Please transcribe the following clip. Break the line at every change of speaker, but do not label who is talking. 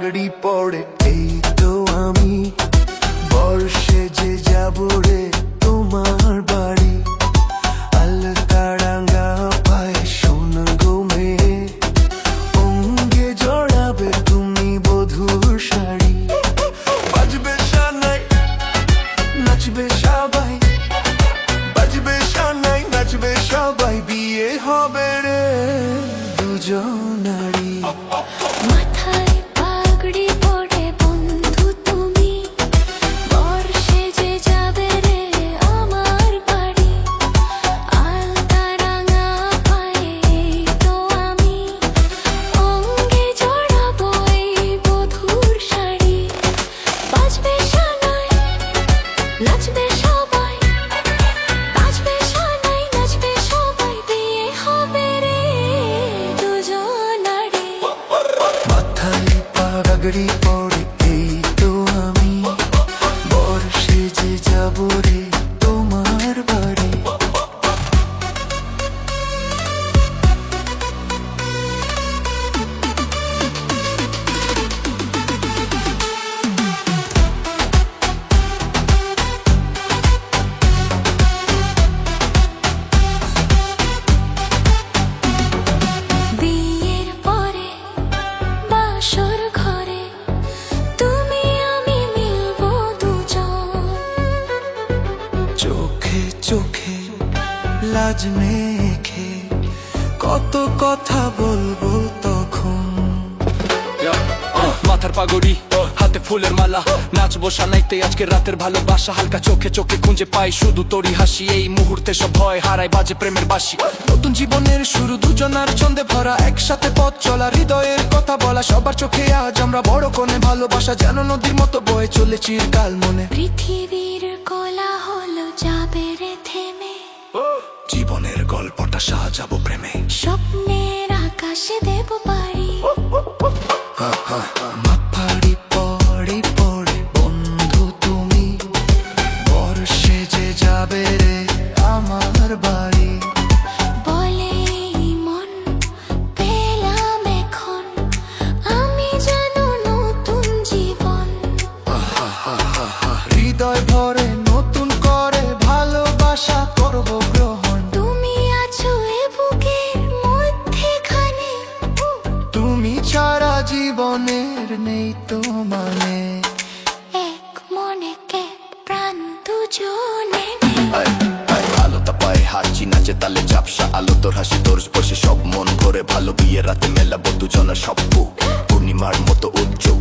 পাগড়ি পড়ে এই তো আমি বর্ষে যে যাব রে তোমার বাড়ি আলতারাঙ্গা পায়ে সোনা ঘুমে অঙ্গে জড়াবে তুমি বধুর শাড়ি বাজবে শানাই নাচবে সবাই বাজবে শানাই নাচবে সবাই বিয়ে হবে রে দুজনারই
মাথায় পাগড়ি পড়ে বন্ধু তুমি বর্ষে যে যাবে রে আমার বাড়ি আলতারাঙ্গা পায়ে তো আমি অঙ্গে জড়াবো এই বধুর শাড়ি বাজবে শানাই নাচবে সবাই বাজবে শানাই নাচবে সবাই বিয়ে হবে রে দুজনারই
মাথায় পাগড়ি পড়ে এই তো আমি বর্ষে যে যাব রে তোমার বাড়ি
বিয়ের পরে বাসর ঘরে তুমি আমি মিলবো দুজন
চোখে চোখে লাজ মেখে কত কথা বলবো তখন
মাথার পাগড়ি হাতে ফুলের মালা নাচবো শানাইতে আজকে রাতের ভালোবাসা হালকা চোখে চোখে খুঁজে পাই শুধু তোরই হাসি এই মুহূর্তে সব ভয় হারায় বাজে প্রেমের বাসি নতুন জীবনের শুরু দুজনার ছন্দে ভরা একসাথে পথ চলা হৃদয়ের কথা বলা সবার চোখে আজ আমরা বড় কোণে ভালোবাসা যেন নদীর মতো বয়ে চলে চিরকাল মনে
পৃথিবীর কোলাহল যাবে রে থেমে
জীবনের গল্পটা সাজাবো প্রেমে
স্বপ্নের আকাশে দেব পারি
মাথাড়ি পড়ে পড়ে বন্ধু তুমি বর্ষে যে যাবে রে আমার বাড়ি
বলে মন পেলাম এখন আমি জানো নতুন জীবন
হৃদয় ভরে নতুন করে ভালোবাসা করব গ্রহণ
তুমি আছো এ বুকের মধ্যেখানে
তুমি ছাড়া জীবনের নেই তো মানে
এক মনে কে প্রাণ দুজনে
আলো তাপায় হাঁচি নাচে তালে ঝাপসা আলো তোর হাসি তোর স্পর্শে সব মন ভরে ভালো বিয়ে রাতে মেলাবো দুজনের স্বপ্ন পূর্ণিমার মতো উজ্জ্বল